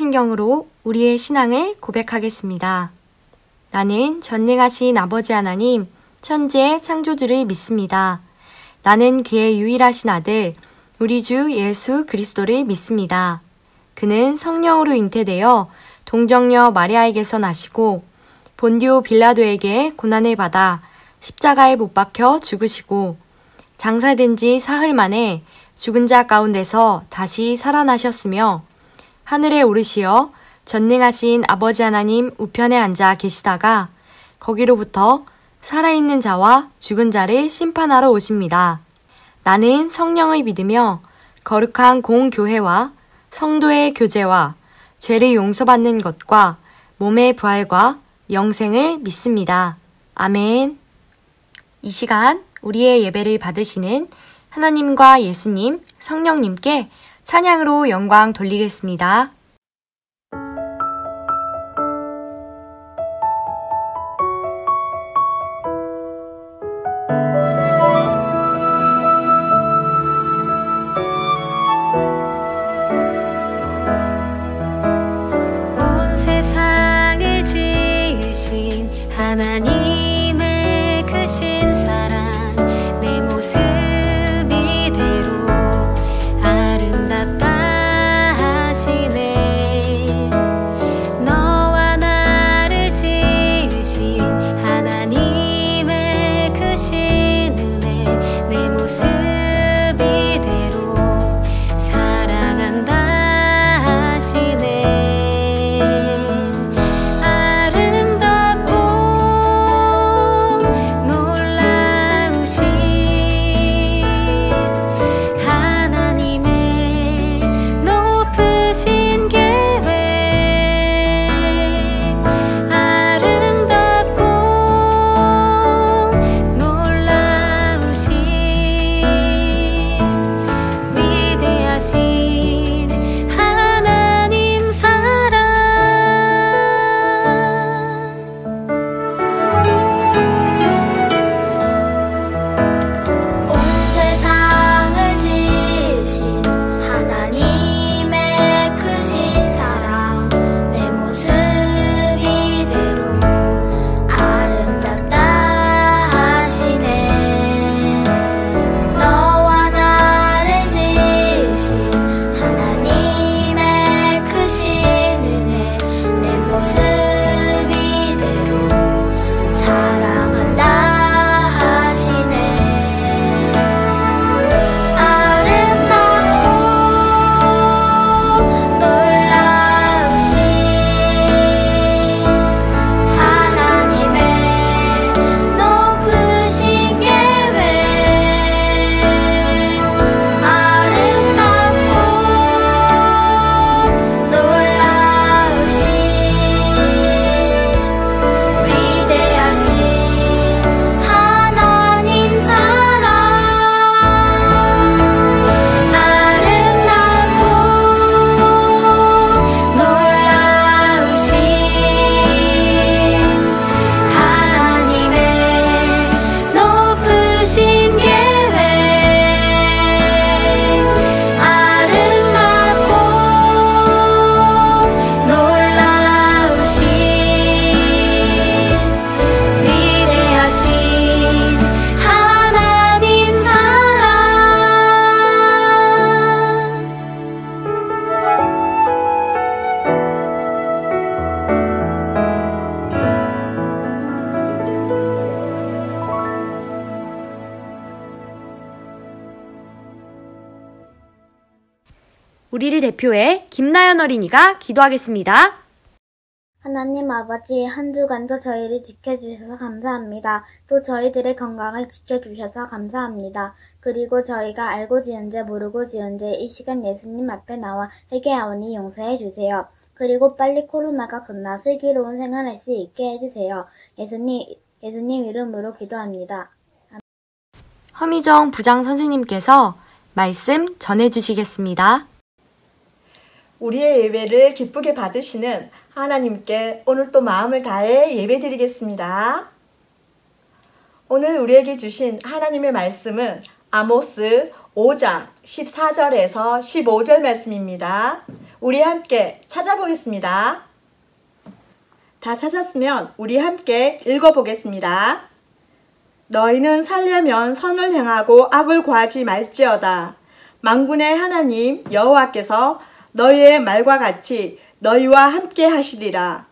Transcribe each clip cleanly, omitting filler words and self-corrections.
사도신경으로 우리의 신앙을 고백하겠습니다. 나는 전능하신 아버지 하나님, 천지의 창조주를 믿습니다. 나는 그의 유일하신 아들, 우리 주 예수 그리스도를 믿습니다. 그는 성령으로 잉태되어 동정녀 마리아에게서 나시고 본디오 빌라도에게 고난을 받아 십자가에 못 박혀 죽으시고 장사된 지 사흘 만에 죽은 자 가운데서 다시 살아나셨으며 하늘에 오르시어 전능하신 아버지 하나님 우편에 앉아 계시다가 거기로부터 살아있는 자와 죽은 자를 심판하러 오십니다. 나는 성령을 믿으며 거룩한 공교회와 성도의 교제와 죄를 용서받는 것과 몸의 부활과 영생을 믿습니다. 아멘. 이 시간 우리의 예배를 받으시는 하나님과 예수님, 성령님께 찬양으로 영광 돌리겠습니다. 온 세상을 지으신 하나님의 크신 사랑 내 모습 이대로 아름답다 하시네. 너와 나를 지으신 하나님의 크신 은혜 내 모습 이대로 사랑한다 하시네. 우리를 대표해 김나연 어린이가 기도하겠습니다. 하나님 아버지, 한 주간도 저희를 지켜주셔서 감사합니다. 또 저희들의 건강을 지켜주셔서 감사합니다. 그리고 저희가 알고 지은 죄 모르고 지은 죄 이 시간 예수님 앞에 나와 회개하오니 용서해 주세요. 그리고 빨리 코로나가 끝나 슬기로운 생활할 수 있게 해주세요. 예수님 이름으로 기도합니다. 허미정 부장 선생님께서 말씀 전해주시겠습니다. 우리의 예배를 기쁘게 받으시는 하나님께 오늘 또 마음을 다해 예배드리겠습니다. 오늘 우리에게 주신 하나님의 말씀은 아모스 5장 14절에서 15절 말씀입니다. 우리 함께 찾아보겠습니다. 다 찾았으면 우리 함께 읽어보겠습니다. 너희는 살려면 선을 행하고 악을 구하지 말지어다. 만군의 하나님 여호와께서 너희의 말과 같이 너희와 함께 하시리라.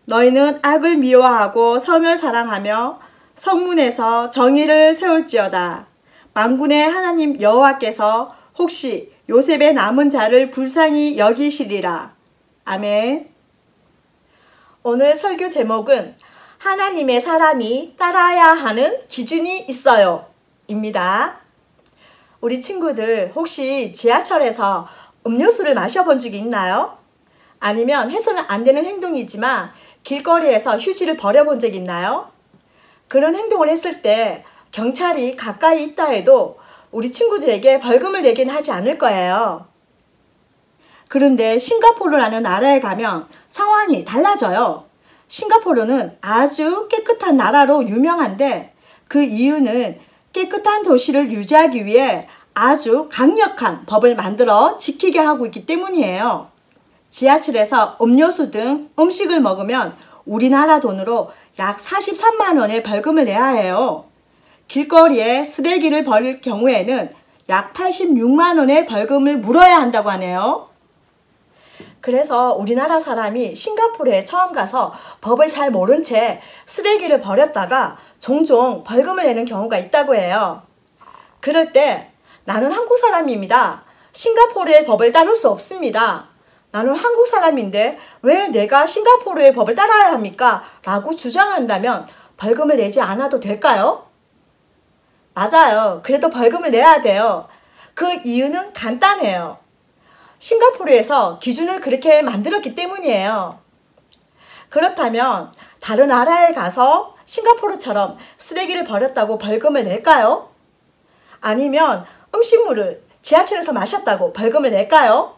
너희는 악을 미워하고 선을 사랑하며 성문에서 정의를 세울지어다. 만군의 하나님 여호와께서 혹시 요셉의 남은 자를 불쌍히 여기시리라. 아멘. 오늘 설교 제목은 하나님의 사람이 따라야 하는 기준이 있어요 입니다. 우리 친구들 혹시 지하철에서 음료수를 마셔본 적이 있나요? 아니면 해서는 안 되는 행동이지만 길거리에서 휴지를 버려본 적이 있나요? 그런 행동을 했을 때 경찰이 가까이 있다 해도 우리 친구들에게 벌금을 내긴 하지 않을 거예요. 그런데 싱가포르라는 나라에 가면 상황이 달라져요. 싱가포르는 아주 깨끗한 나라로 유명한데 그 이유는 깨끗한 도시를 유지하기 위해 아주 강력한 법을 만들어 지키게 하고 있기 때문이에요. 지하철에서 음료수 등 음식을 먹으면 우리나라 돈으로 약 43만 원의 벌금을 내야 해요. 길거리에 쓰레기를 버릴 경우에는 약 86만 원의 벌금을 물어야 한다고 하네요. 그래서 우리나라 사람이 싱가포르에 처음 가서 법을 잘 모른 채 쓰레기를 버렸다가 종종 벌금을 내는 경우가 있다고 해요. 그럴 때 나는 한국 사람입니다. 싱가포르의 법을 따를 수 없습니다. 나는 한국 사람인데 왜 내가 싱가포르의 법을 따라야 합니까? 라고 주장한다면 벌금을 내지 않아도 될까요? 맞아요. 그래도 벌금을 내야 돼요. 그 이유는 간단해요. 싱가포르에서 기준을 그렇게 만들었기 때문이에요. 그렇다면 다른 나라에 가서 싱가포르처럼 쓰레기를 버렸다고 벌금을 낼까요? 아니면 음식물을 지하철에서 마셨다고 벌금을 낼까요?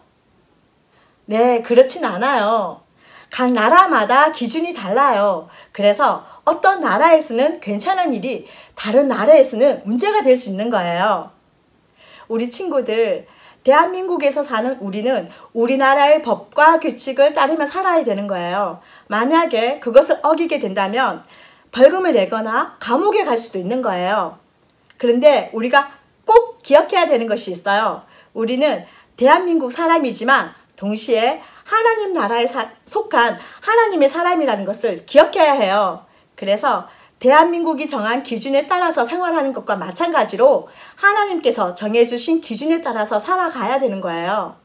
네, 그렇진 않아요. 각 나라마다 기준이 달라요. 그래서 어떤 나라에서는 괜찮은 일이 다른 나라에서는 문제가 될 수 있는 거예요. 우리 친구들, 대한민국에서 사는 우리는 우리나라의 법과 규칙을 따르며 살아야 되는 거예요. 만약에 그것을 어기게 된다면 벌금을 내거나 감옥에 갈 수도 있는 거예요. 그런데 우리가 꼭 기억해야 되는 것이 있어요. 우리는 대한민국 사람이지만 동시에 하나님 나라에 속한 하나님의 사람이라는 것을 기억해야 해요. 그래서 대한민국이 정한 기준에 따라서 생활하는 것과 마찬가지로 하나님께서 정해주신 기준에 따라서 살아가야 되는 거예요.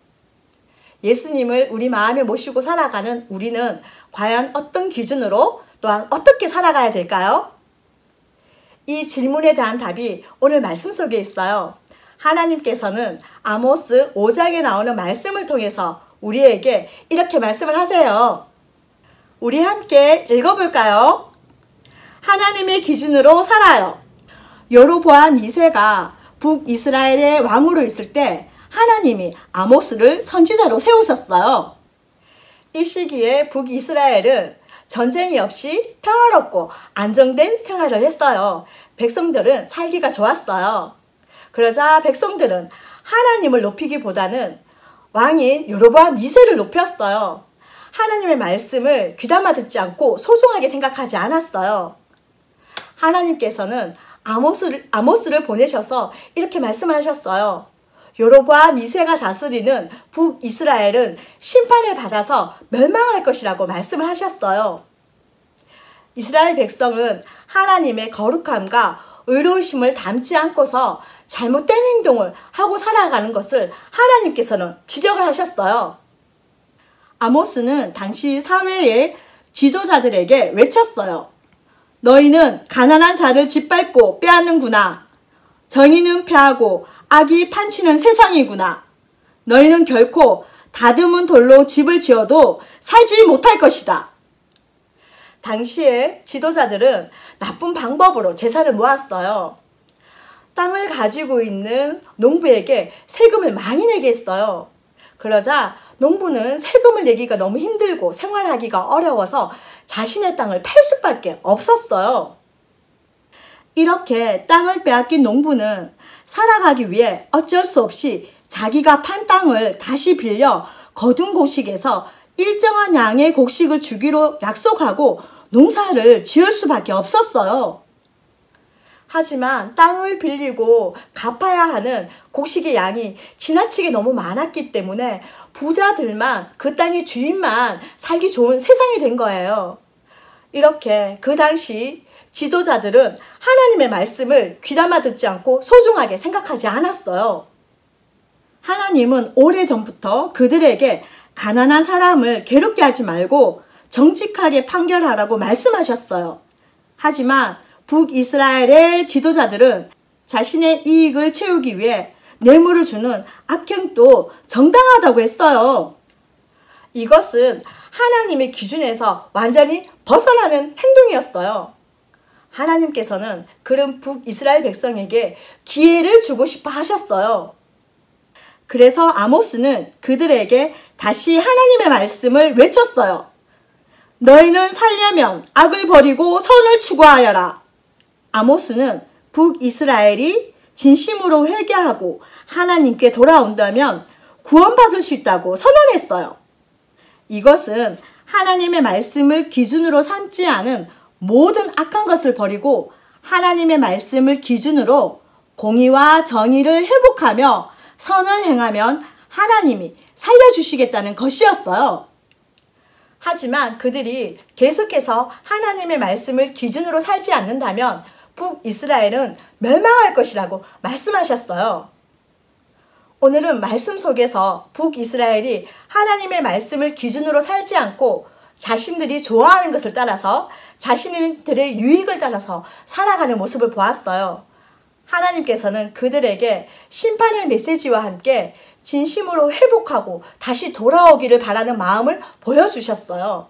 예수님을 우리 마음에 모시고 살아가는 우리는 과연 어떤 기준으로 또한 어떻게 살아가야 될까요? 이 질문에 대한 답이 오늘 말씀 속에 있어요. 하나님께서는 아모스 5장에 나오는 말씀을 통해서 우리에게 이렇게 말씀을 하세요. 우리 함께 읽어볼까요? 하나님의 기준으로 살아요. 여로보암 2세가 북이스라엘의 왕으로 있을 때 하나님이 아모스를 선지자로 세우셨어요. 이 시기에 북이스라엘은 전쟁이 없이 평화롭고 안정된 생활을 했어요. 백성들은 살기가 좋았어요. 그러자 백성들은 하나님을 높이기보다는 왕인 여로보암 2세를 높였어요. 하나님의 말씀을 귀담아 듣지 않고 소중하게 생각하지 않았어요. 하나님께서는 아모스를 보내셔서 이렇게 말씀을 하셨어요. 여로보암 2세가 다스리는 북이스라엘은 심판을 받아서 멸망할 것이라고 말씀을 하셨어요. 이스라엘 백성은 하나님의 거룩함과 의로우심을 담지 않고서 잘못된 행동을 하고 살아가는 것을 하나님께서는 지적을 하셨어요. 아모스는 당시 사회의 지도자들에게 외쳤어요. 너희는 가난한 자를 짓밟고 빼앗는구나. 정의는 패하고 악이 판치는 세상이구나. 너희는 결코 다듬은 돌로 집을 지어도 살지 못할 것이다. 당시에 지도자들은 나쁜 방법으로 제사를 모았어요. 땅을 가지고 있는 농부에게 세금을 많이 내게 했어요. 그러자 농부는 세금을 내기가 너무 힘들고 생활하기가 어려워서 자신의 땅을 팔 수밖에 없었어요. 이렇게 땅을 빼앗긴 농부는 살아가기 위해 어쩔 수 없이 자기가 판 땅을 다시 빌려 거둔 곡식에서 일정한 양의 곡식을 주기로 약속하고 농사를 지을 수밖에 없었어요. 하지만 땅을 빌리고 갚아야 하는 곡식의 양이 지나치게 너무 많았기 때문에 부자들만, 그 땅의 주인만 살기 좋은 세상이 된 거예요. 이렇게 그 당시 지도자들은 하나님의 말씀을 귀담아 듣지 않고 소중하게 생각하지 않았어요. 하나님은 오래전부터 그들에게 가난한 사람을 괴롭게 하지 말고 정직하게 판결하라고 말씀하셨어요. 하지만 북이스라엘의 지도자들은 자신의 이익을 채우기 위해 뇌물을 주는 악행도 정당하다고 했어요. 이것은 하나님의 기준에서 완전히 벗어나는 행동이었어요. 하나님께서는 그런 북이스라엘 백성에게 기회를 주고 싶어 하셨어요. 그래서 아모스는 그들에게 다시 하나님의 말씀을 외쳤어요. 너희는 살려면 악을 버리고 선을 추구하여라. 아모스는 북이스라엘이 진심으로 회개하고 하나님께 돌아온다면 구원받을 수 있다고 선언했어요. 이것은 하나님의 말씀을 기준으로 삼지 않은 모든 악한 것을 버리고 하나님의 말씀을 기준으로 공의와 정의를 회복하며 선을 행하면 하나님이 살려주시겠다는 것이었어요. 하지만 그들이 계속해서 하나님의 말씀을 기준으로 살지 않는다면 북이스라엘은 멸망할 것이라고 말씀하셨어요. 오늘은 말씀 속에서 북이스라엘이 하나님의 말씀을 기준으로 살지 않고 자신들이 좋아하는 것을 따라서 자신들의 유익을 따라서 살아가는 모습을 보았어요. 하나님께서는 그들에게 심판의 메시지와 함께 진심으로 회복하고 다시 돌아오기를 바라는 마음을 보여주셨어요.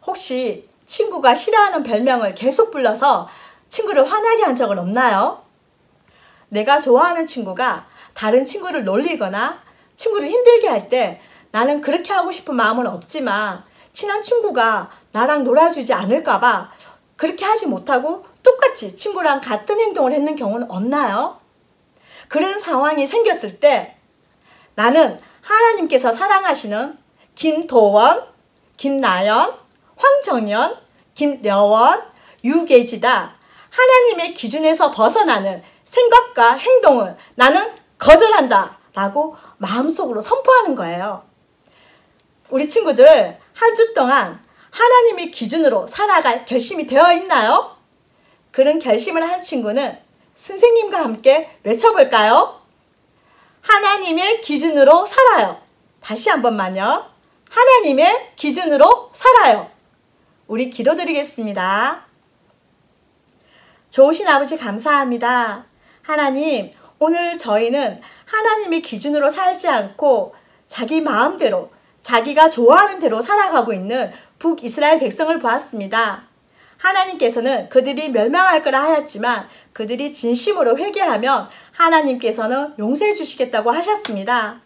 혹시 친구가 싫어하는 별명을 계속 불러서 친구를 화나게 한 적은 없나요? 내가 좋아하는 친구가 다른 친구를 놀리거나 친구를 힘들게 할 때 나는 그렇게 하고 싶은 마음은 없지만 친한 친구가 나랑 놀아주지 않을까봐 그렇게 하지 못하고 똑같이 친구랑 같은 행동을 했는 경우는 없나요? 그런 상황이 생겼을 때 나는 하나님께서 사랑하시는 김도원, 김나연, 황정연, 김려원, 유계지다. 하나님의 기준에서 벗어나는 생각과 행동을 나는 거절한다 라고 마음속으로 선포하는 거예요. 우리 친구들 한 주 동안 하나님의 기준으로 살아갈 결심이 되어 있나요? 그런 결심을 한 친구는 선생님과 함께 외쳐볼까요? 하나님의 기준으로 살아요. 다시 한 번만요. 하나님의 기준으로 살아요. 우리 기도드리겠습니다. 좋으신 아버지 감사합니다. 하나님, 오늘 저희는 하나님의 기준으로 살지 않고 자기 마음대로 자기가 좋아하는 대로 살아가고 있는 북이스라엘 백성을 보았습니다. 하나님께서는 그들이 멸망할 거라 하였지만 그들이 진심으로 회개하면 하나님께서는 용서해 주시겠다고 하셨습니다.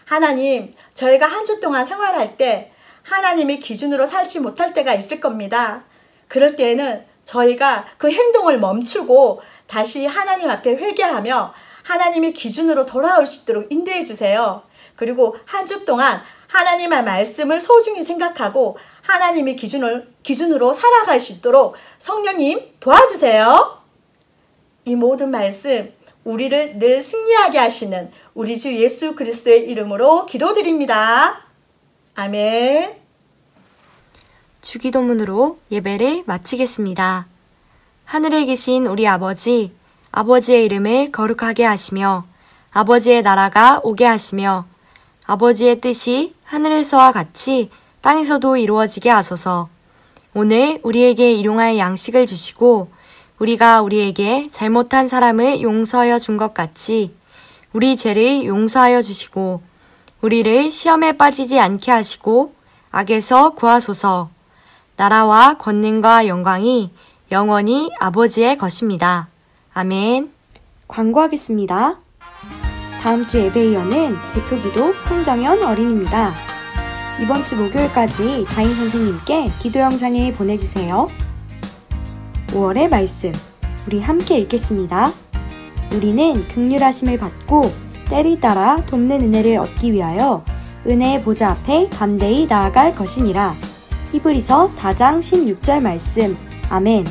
하나님, 저희가 한 주 동안 생활할 때 하나님의 기준으로 살지 못할 때가 있을 겁니다. 그럴 때에는 저희가 그 행동을 멈추고 다시 하나님 앞에 회개하며 하나님의 기준으로 돌아올 수 있도록 인도해 주세요. 그리고 한 주 동안 하나님의 말씀을 소중히 생각하고 하나님의 기준으로 살아갈 수 있도록 성령님 도와주세요. 이 모든 말씀 우리를 늘 승리하게 하시는 우리 주 예수 그리스도의 이름으로 기도드립니다. 아멘. 주기도문으로 예배를 마치겠습니다. 하늘에 계신 우리 아버지, 아버지의 이름을 거룩하게 하시며 아버지의 나라가 오게 하시며 아버지의 뜻이 하늘에서와 같이 땅에서도 이루어지게 하소서. 오늘 우리에게 일용할 양식을 주시고 우리가 우리에게 잘못한 사람을 용서하여 준 것 같이 우리 죄를 용서하여 주시고 우리를 시험에 빠지지 않게 하시고 악에서 구하소서. 나라와 권능과 영광이 영원히 아버지의 것입니다. 아멘. 광고하겠습니다. 다음 주 예배위원은 대표기도 황정연 어린입니다. 이번 주 목요일까지 담임 선생님께 기도 영상을 보내주세요. 5월의 말씀, 우리 함께 읽겠습니다. 우리는 긍휼하심을 받고 때를 따라 돕는 은혜를 얻기 위하여 은혜의 보좌 앞에 담대히 나아갈 것이니라. 히브리서 4장 16절 말씀. 아멘.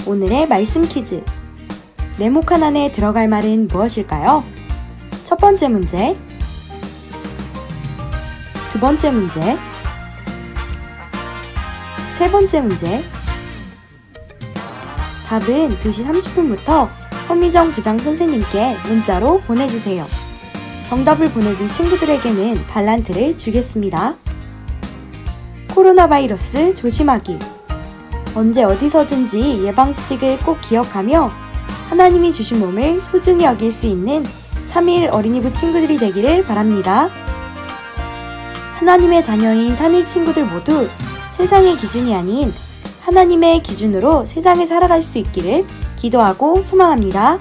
오늘의 말씀 퀴즈. 네모칸 안에 들어갈 말은 무엇일까요? 첫 번째 문제, 두 번째 문제, 세 번째 문제. 답은 2시 30분부터 허미정 부장 선생님께 문자로 보내주세요. 정답을 보내준 친구들에게는 달란트를 주겠습니다. 코로나 바이러스 조심하기. 언제 어디서든지 예방수칙을 꼭 기억하며 하나님이 주신 몸을 소중히 여길 수 있는 3일 어린이부 친구들이 되기를 바랍니다. 하나님의 자녀인 3일 친구들 모두 세상의 기준이 아닌 하나님의 기준으로 세상을 살아갈 수 있기를 기도하고 소망합니다.